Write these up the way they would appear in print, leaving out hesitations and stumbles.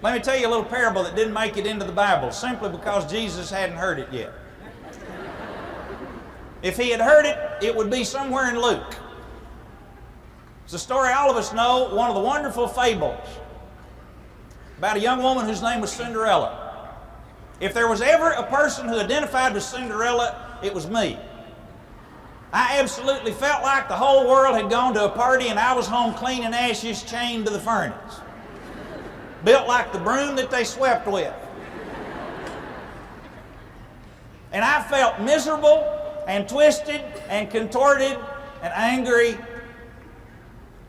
Let me tell you a little parable that didn't make it into the Bible simply because Jesus hadn't heard it yet. If he had heard it, it would be somewhere in Luke. It's a story all of us know, one of the wonderful fables about a young woman whose name was Cinderella. If there was ever a person who identified with Cinderella, it was me. I absolutely felt like the whole world had gone to a party and I was home clean and ashes chained to the furnace. Built like the broom that they swept with. And I felt miserable and twisted and contorted and angry,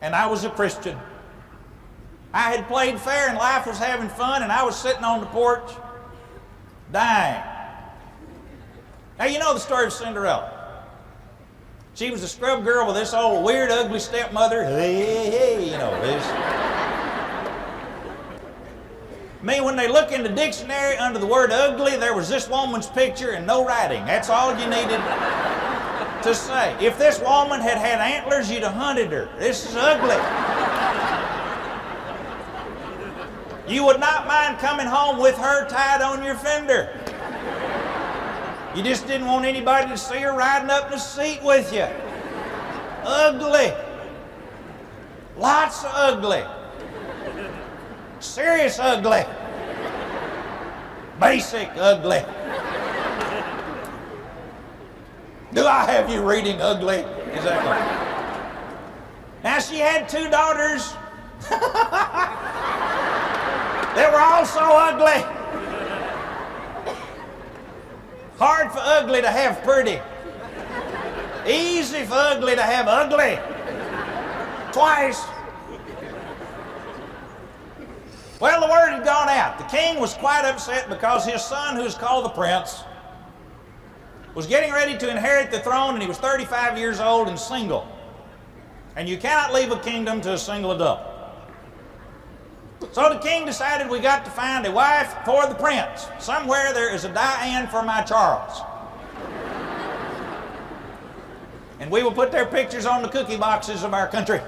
and I was a Christian. I had played fair and life was having fun, and I was sitting on the porch dying. Now you know the story of Cinderella. She was a scrub girl with this old weird ugly stepmother. Hey, you know this. When they look in the dictionary under the word ugly, there was this woman's picture and no writing. That's all you needed to say. If this woman had had antlers, you'd have hunted her. This is ugly. You would not mind coming home with her tied on your fender. You just didn't want anybody to see her riding up in the seat with you. Ugly. Lots of ugly. Serious ugly. Basic ugly. Do I have you reading ugly? Exactly. Now she had 2 daughters that were also ugly. Hard for ugly to have pretty. Easy for ugly to have ugly. Twice. Well, the word had gone out. The king was quite upset because his son, who was called the prince, was getting ready to inherit the throne, and he was 35 years old and single. And you cannot leave a kingdom to a single adult. So the king decided we got to find a wife for the prince. Somewhere there is a Diane for my Charles. And we will put their pictures on the cookie boxes of our country.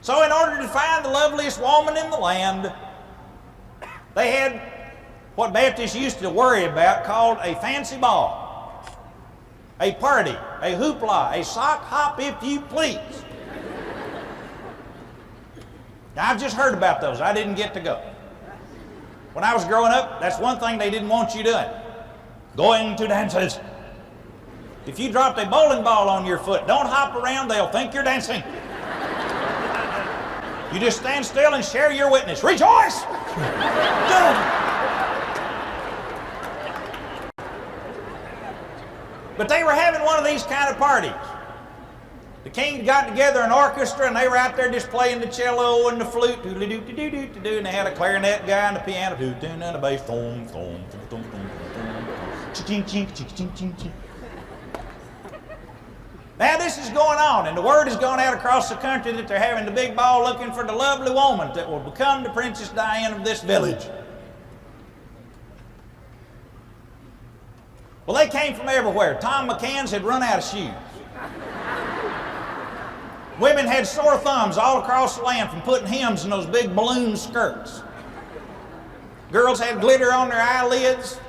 So in order to find the loveliest woman in the land, they had what Baptists used to worry about called a fancy ball, a party, a hoopla, a sock hop, if you please. Now, I've just heard about those. I didn't get to go. When I was growing up, that's one thing they didn't want you doing. Going to dances. If you dropped a bowling ball on your foot, don't hop around, they'll think you're dancing. You just stand still and share your witness. Rejoice! But they were having one of these kind of parties. The king had gotten together an orchestra, and they were out there just playing the cello and the flute, and they had a clarinet guy and the piano, and a bass, Now this is going on, and the word has gone out across the country that they're having the big ball looking for the lovely woman that will become the Princess Diane of this village. Well, they came from everywhere. Tom McCann's had run out of shoes. Women had sore thumbs all across the land from putting hems in those big balloon skirts. Girls had glitter on their eyelids.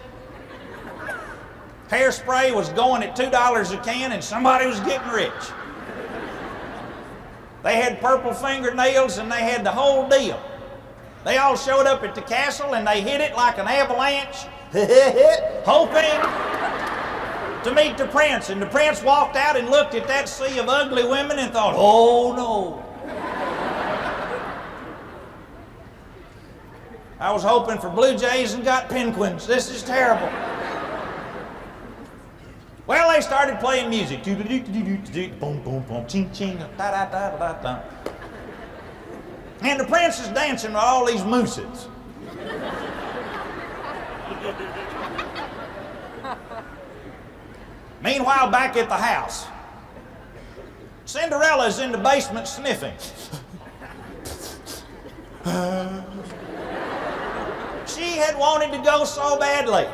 Hairspray was going at $2 a can, and somebody was getting rich. They had purple fingernails, and they had the whole deal. They all showed up at the castle, and they hit it like an avalanche, hoping to meet the prince. And the prince walked out and looked at that sea of ugly women and thought, oh no. I was hoping for blue jays and got penguins. This is terrible. Well, they started playing music. Boom, boom, boom, ching, ching, da, da, da, da, da. And the prince is dancing with all these mooses. Meanwhile, back at the house, Cinderella's in the basement sniffing. She had wanted to go so badly.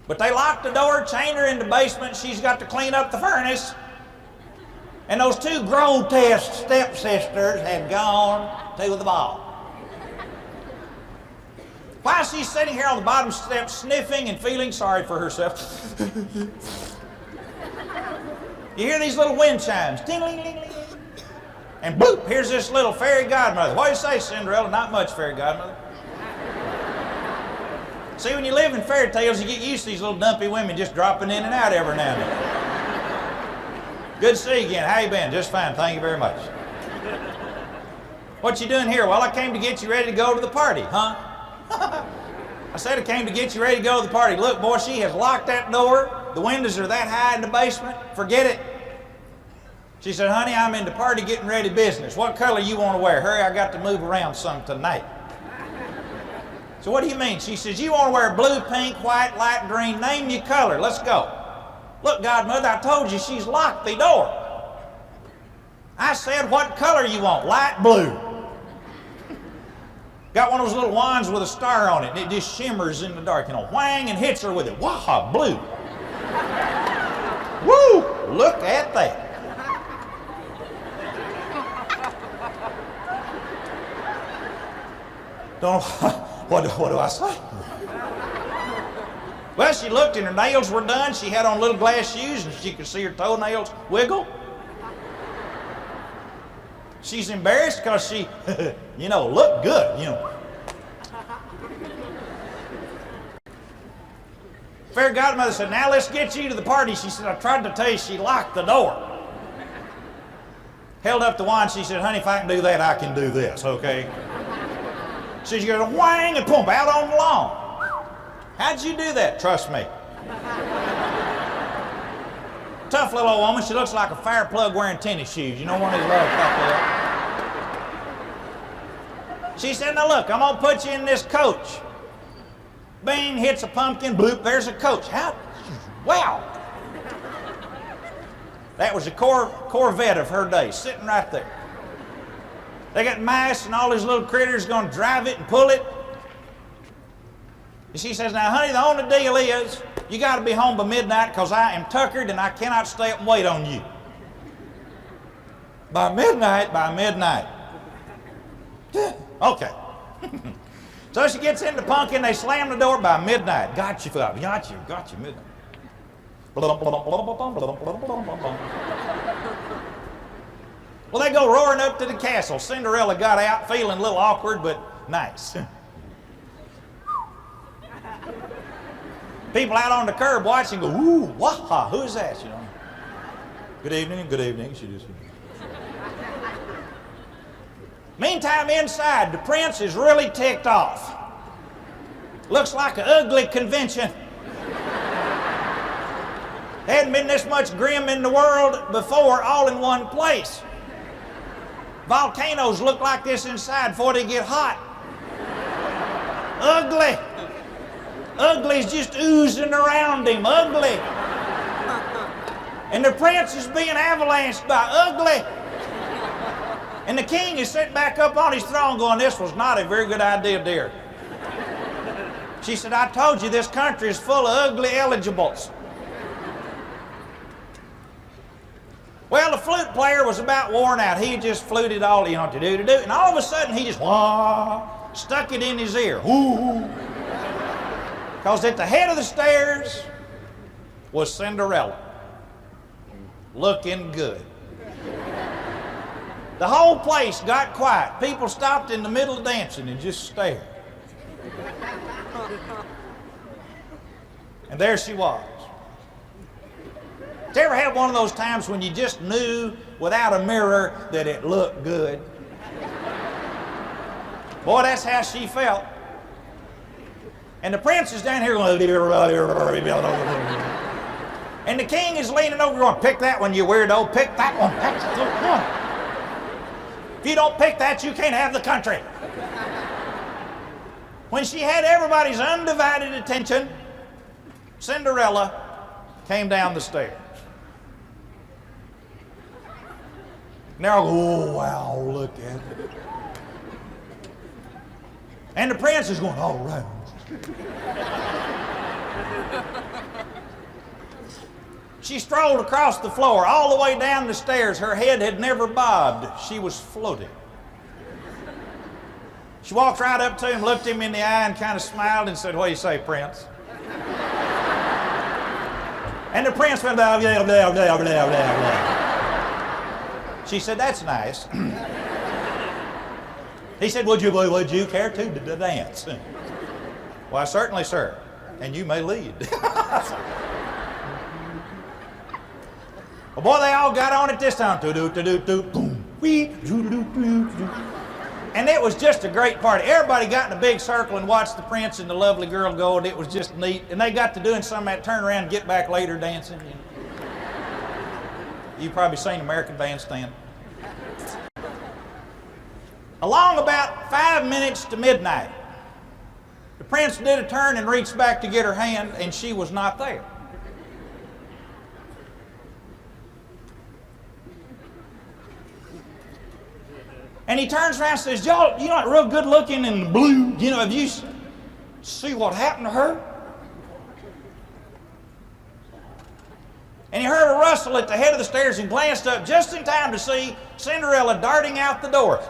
But they locked the door, chained her in the basement. She's got to clean up the furnace. And those two grotesque stepsisters had gone to the ball. While she's sitting here on the bottom step sniffing and feeling sorry for herself, you hear these little wind chimes, ting-ling-ling-ling. And boop, here's this little fairy godmother. What do you say, Cinderella? Not much, fairy godmother. See, when you live in fairy tales, you get used to these little dumpy women just dropping in and out every now and then. Good to see you again. How you been? Just fine, thank you very much. What you doing here? Well, I came to get you ready to go to the party, huh? I said I came to get you ready to go to the party. Look, boy, she has locked that door. The windows are that high in the basement. Forget it. She said, honey, I'm in the party getting ready business. What color you want to wear? Hurry, I got to move around some tonight. So what do you mean? She says, you want to wear blue, pink, white, light green. Name your color. Let's go. Look, godmother, I told you she's locked the door. I said, what color you want? Light blue. Got one of those little wands with a star on it, and it just shimmers in the dark. You know, whang, and hits her with it. Wow, blue. Woo! Look at that. Don't know, what do I say? Well, she looked and her nails were done. She had on little glass shoes and she could see her toenails wiggle. She's embarrassed because she, looked good, Fairy godmother said, now let's get you to the party. She said, I tried to tell you she locked the door. Held up the wand. She said, honey, if I can do that, I can do this, okay? She said, you're going to whang and pump out on the lawn. How'd you do that? Trust me. Tough little old woman. She looks like a fire plug wearing tennis shoes. You know, one of these little like that. She said, now look, I'm going to put you in this coach. Bing, hits a pumpkin, bloop, there's a coach. How? Wow. That was a Corvette of her day, sitting right there. They got mice and all these little critters going to drive it and pull it. And she says, now, honey, the only deal is you got to be home by midnight because I am tuckered and I cannot stay up and wait on you. By midnight. Okay. So she gets into pumpkin, they slam the door by midnight. Got you, midnight. Well, they go roaring up to the castle. Cinderella got out feeling a little awkward, but nice. People out on the curb watching go, ooh, waha, who's that? Good evening, she just. Meantime, inside, the prince is really ticked off. Looks like an ugly convention. Hadn't been this much grim in the world before, all in one place. Volcanoes look like this inside before they get hot. Ugly. Ugly's just oozing around him. Ugly. And the prince is being avalanched by ugly. And the king is sitting back up on his throne going, this was not a very good idea, dear. She said, I told you this country is full of ugly eligibles. Well, the flute player was about worn out. He just fluted all he wanted to do. And all of a sudden, he just stuck it in his ear. Because at the head of the stairs was Cinderella, looking good. The whole place got quiet. People stopped in the middle of dancing and just stared. And there she was. Did you ever have one of those times when you just knew without a mirror that it looked good? Boy, that's how she felt. And the prince is down here going, and the king is leaning over going, pick that one, you weirdo, pick that one, pick that one. If you don't pick that, you can't have the country. When she had everybody's undivided attention, Cinderella came down the stairs. Now, oh, wow, look at it. And the prince is going, all right. She strolled across the floor, all the way down the stairs. Her head had never bobbed. She was floating. She walked right up to him, looked him in the eye, and kind of smiled and said, "What do you say, Prince?" And the prince went, blah, blah, blah, blah, blah, blah, blah. She said, "That's nice." He said, would you care to dance?" "Why, certainly, sir, and you may lead." Well, boy, they all got on it this time. And it was just a great party. Everybody got in a big circle and watched the prince and the lovely girl go, and it was just neat. And they got to doing some of that turn around and get back later dancing. You know. You've probably seen American Bandstand. Along about 5 minutes to midnight, the prince did a turn and reached back to get her hand, and she was not there. And he turns around and says, "Y'all, you know, real good looking and blue. You know, have you see what happened to her?" And he heard a rustle at the head of the stairs and glanced up just in time to see Cinderella darting out the door.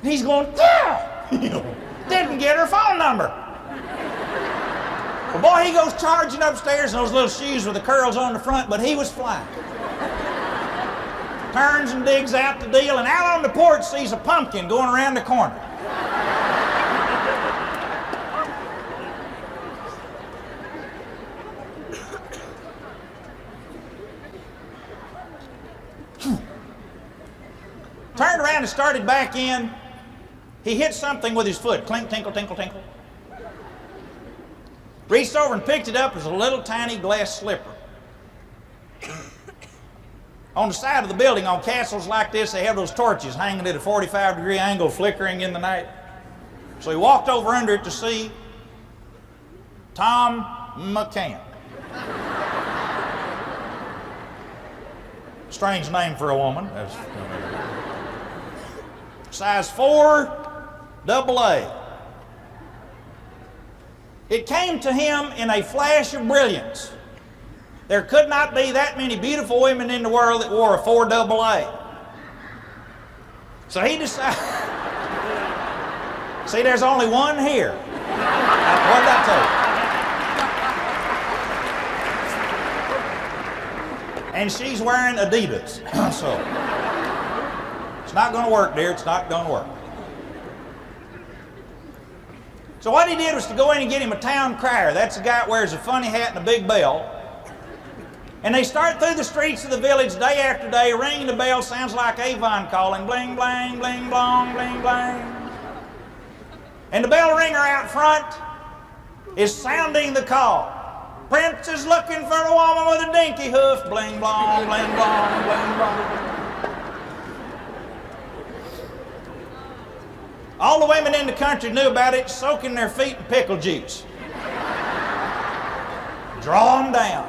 He's going, "Yeah!" Didn't get her phone number. Well, boy, he goes charging upstairs in those little shoes with the curls on the front, but he was flying. Turns and digs out the deal, and out on the porch sees a pumpkin going around the corner. Turned around and started back in. He hit something with his foot. Clink, tinkle, tinkle, tinkle. Reached over and picked it up as a little tiny glass slipper. On the side of the building, on castles like this, they have those torches hanging at a 45-degree angle, flickering in the night. So he walked over under it to see Tom McCann. Strange name for a woman. Size 4, AA. It came to him in a flash of brilliance. There could not be that many beautiful women in the world that wore a 4 AA. So he decided, see, there's only one here. What did I tell you? And she's wearing Adidas. So it's not going to work, dear. It's not going to work. So what he did was to go in and get him a town crier. That's the guy that wears a funny hat and a big bell. And they start through the streets of the village day after day, ringing the bell. Sounds like Avon calling, bling, bling, bling, blong, bling, bling. And the bell ringer out front is sounding the call. Prince is looking for a woman with a dinky hoof, bling, blong, bling, blong, bling, blong. All the women in the country knew about it, soaking their feet in pickle juice. Draw them down.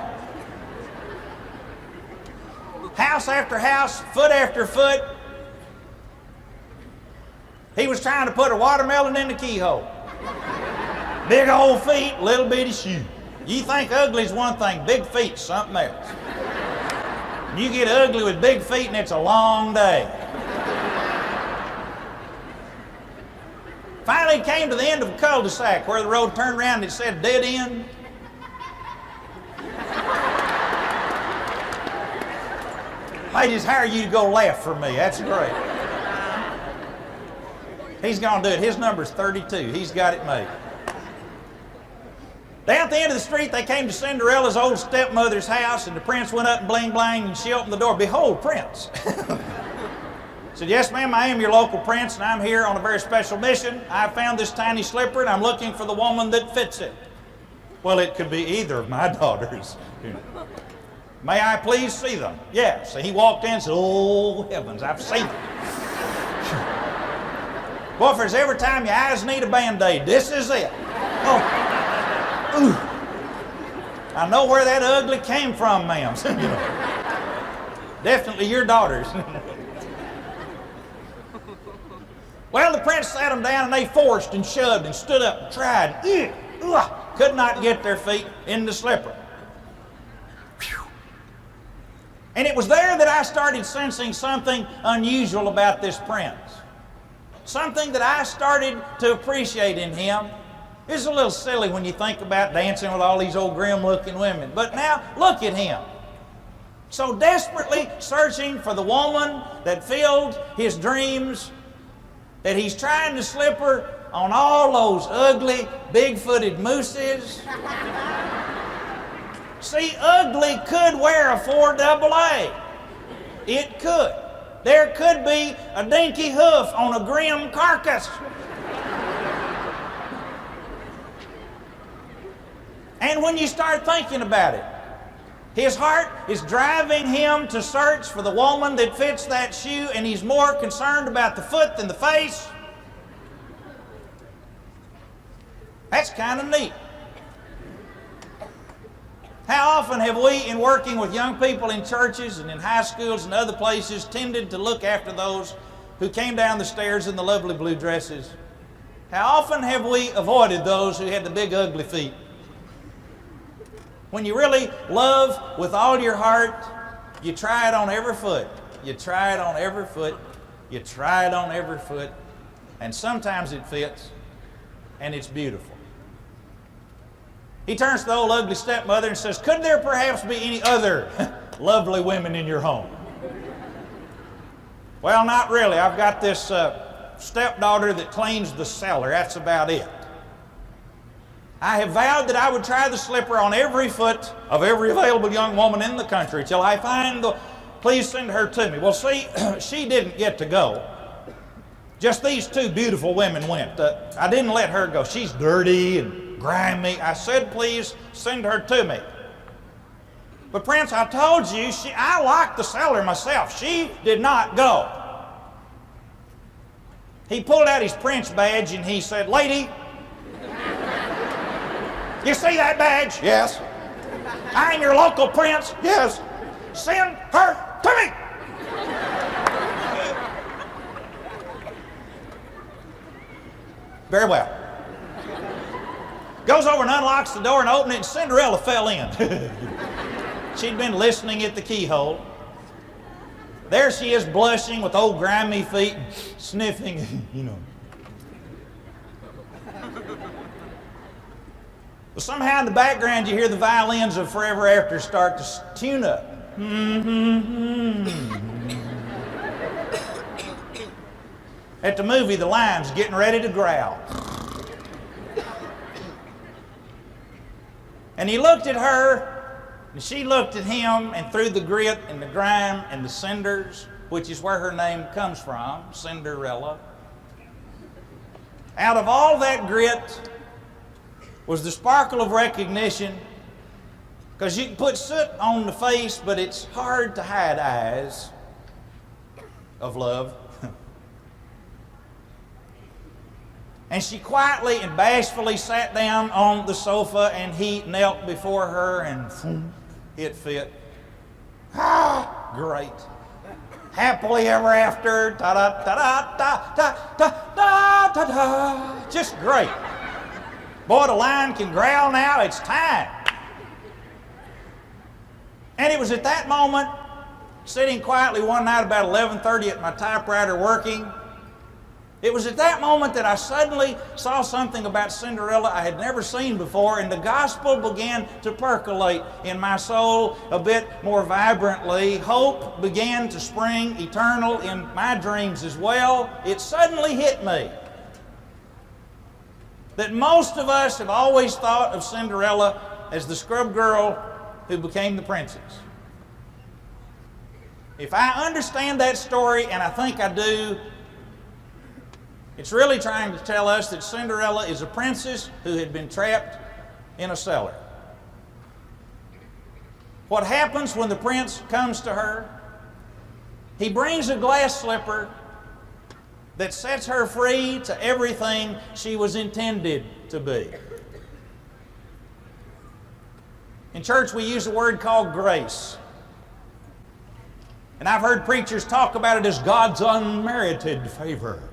House after house, foot after foot. He was trying to put a watermelon in the keyhole. Big old feet, little bitty shoe. You think ugly's one thing, big feet's something else. You get ugly with big feet and it's a long day. Finally, it came to the end of a cul-de-sac where the road turned around and it said dead end. May just hire you to go laugh for me. That's great. He's going to do it. His number's 32. He's got it made. Down at the end of the street, they came to Cinderella's old stepmother's house, and the prince went up and bling blang, and she opened the door. "Behold, Prince." Said, "Yes, ma'am, I am your local prince, and I'm here on a very special mission. I found this tiny slipper, and I'm looking for the woman that fits it." "Well, it could be either of my daughters. May I please see them?" "Yes." So he walked in and said, "Oh, heavens, I've seen them. Well, if there's every time your eyes need a Band-Aid, this is it. Oh, ooh. I know where that ugly came from, ma'am." Definitely your daughters. Well, the prince sat them down, and they forced and shoved and stood up and tried. could not get their feet in the slipper. Whew. And it was there that I started sensing something unusual about this prince. Something that I started to appreciate in him. It's a little silly when you think about dancing with all these old grim-looking women. But now, look at him. So desperately searching for the woman that filled his dreams, that he's trying to slip her on all those ugly, big-footed mooses. See, ugly could wear a 4AA. It could. There could be a dinky hoof on a grim carcass. And when you start thinking about it, his heart is driving him to search for the woman that fits that shoe, and he's more concerned about the foot than the face. That's kind of neat. How often have we, in working with young people in churches and in high schools and other places, tended to look after those who came down the stairs in the lovely blue dresses? How often have we avoided those who had the big ugly feet? When you really love with all your heart, you try it on every foot. You try it on every foot. You try it on every foot. And sometimes it fits, and it's beautiful. He turns to the old ugly stepmother and says, "Could there perhaps be any other lovely women in your home?" "Well, not really. I've got this stepdaughter that cleans the cellar. That's about it. I have vowed that I would try the slipper on every foot of every available young woman in the country till I find the... Please send her to me." Well, see, she didn't get to go. Just these two beautiful women went. I didn't let her go. She's dirty and grimy. I said, "Please send her to me." "But Prince, I told you, I locked the cellar myself. She did not go." He pulled out his Prince badge and he said, "Lady, you see that badge?" "Yes." "I'm your local prince." "Yes." "Send her to me." Very well. Goes over and unlocks the door and opens it, and Cinderella fell in. She'd been listening at the keyhole. There she is, blushing with old grimy feet, sniffing, you know. But somehow in the background you hear the violins of Forever After start to tune up. At the movie, the lion's getting ready to growl. And he looked at her, and she looked at him, and through the grit and the grime and the cinders, which is where her name comes from, Cinderella, out of all that grit was the sparkle of recognition, because you can put soot on the face, but it's hard to hide eyes of love. And she quietly and bashfully sat down on the sofa, and he knelt before her, and it fit. Ah, great. Happily ever after. Ta da ta da ta ta ta ta ta. Just great. Boy, the lion can growl now. It's time. And it was at that moment, sitting quietly one night about 11:30 at my typewriter working, it was at that moment that I suddenly saw something about Cinderella I had never seen before, and the gospel began to percolate in my soul a bit more vibrantly. Hope began to spring eternal in my dreams as well. It suddenly hit me that most of us have always thought of Cinderella as the scrub girl who became the princess. If I understand that story, and I think I do, it's really trying to tell us that Cinderella is a princess who had been trapped in a cellar. What happens when the prince comes to her? He brings a glass slipper that sets her free to everything she was intended to be. In church, we use a word called grace. And I've heard preachers talk about it as God's unmerited favor.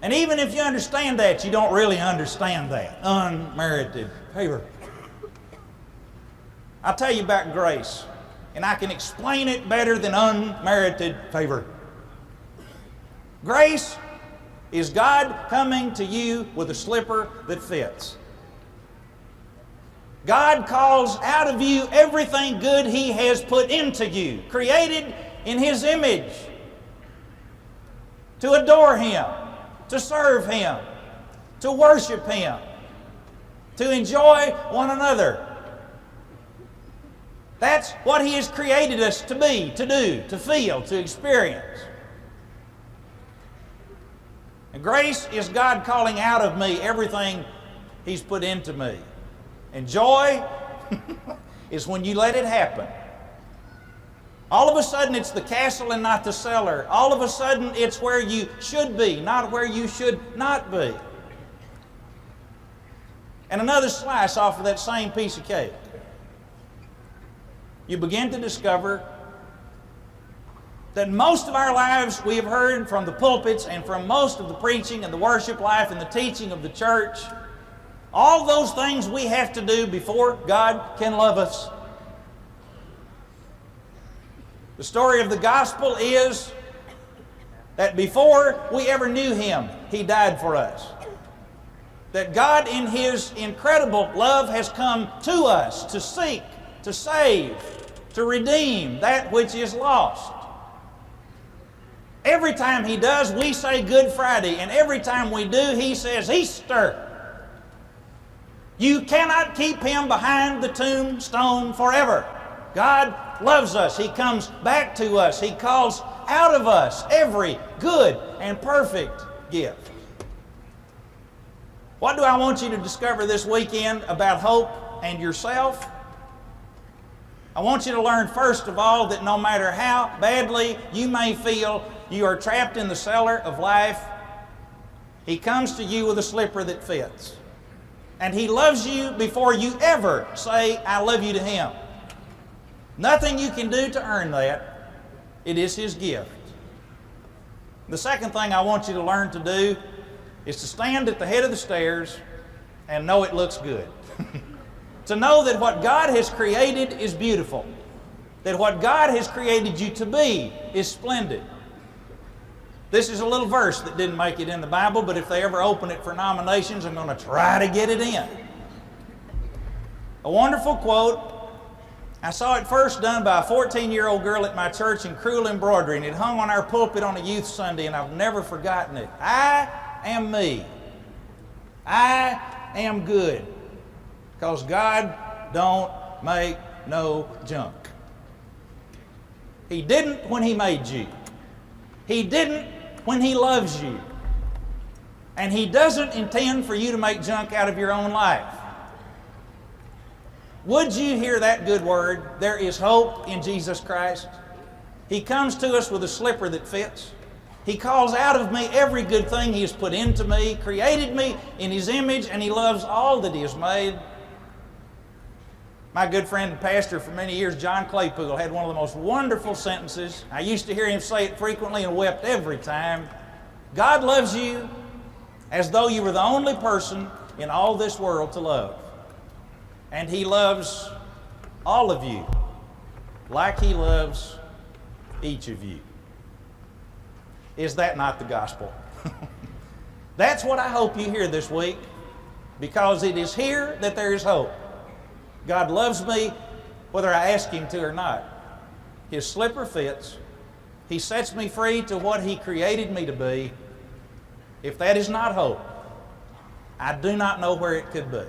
And even if you understand that, you don't really understand that. Unmerited favor. I'll tell you about grace, and I can explain it better than unmerited favor. Grace is God coming to you with a slipper that fits. God calls out of you everything good He has put into you, created in His image, to adore Him, to serve Him, to worship Him, to enjoy one another. That's what He has created us to be, to do, to feel, to experience. And grace is God calling out of me everything He's put into me. And joy is when you let it happen. All of a sudden it's the castle and not the cellar. All of a sudden it's where you should be, not where you should not be. And another slice off of that same piece of cake. You begin to discover that most of our lives we have heard from the pulpits and from most of the preaching and the worship life and the teaching of the church, all those things we have to do before God can love us. The story of the gospel is that before we ever knew Him, He died for us. That God in His incredible love has come to us to seek, to save, to redeem that which is lost. Every time He does, we say Good Friday, and every time we do, He says Easter. You cannot keep Him behind the tombstone forever. God loves us. He comes back to us. He calls out of us every good and perfect gift. What do I want you to discover this weekend about hope and yourself? I want you to learn, first of all, that no matter how badly you may feel you are trapped in the cellar of life, He comes to you with a slipper that fits. And He loves you before you ever say, I love you to Him. Nothing you can do to earn that. It is His gift. The second thing I want you to learn to do is to stand at the head of the stairs and know it looks good. To know that what God has created is beautiful. That what God has created you to be is splendid. This is a little verse that didn't make it in the Bible, but if they ever open it for nominations, I'm going to try to get it in. A wonderful quote. I saw it first done by a 14-year-old girl at my church in crewel embroidery, and it hung on our pulpit on a youth Sunday, and I've never forgotten it. I am me. I am good. Because God don't make no junk. He didn't when He made you. He didn't when He loves you. And He doesn't intend for you to make junk out of your own life. Would you hear that good word? There is hope in Jesus Christ. He comes to us with a slipper that fits. He calls out of me every good thing He has put into me, created me in His image, and He loves all that He has made. My good friend and pastor for many years, John Claypool, had one of the most wonderful sentences. I used to hear him say it frequently and wept every time. God loves you as though you were the only person in all this world to love. And He loves all of you like He loves each of you. Is that not the gospel? That's what I hope you hear this week, because it is here that there is hope. God loves me whether I ask Him to or not. His slipper fits. He sets me free to what He created me to be. If that is not hope, I do not know where it could be.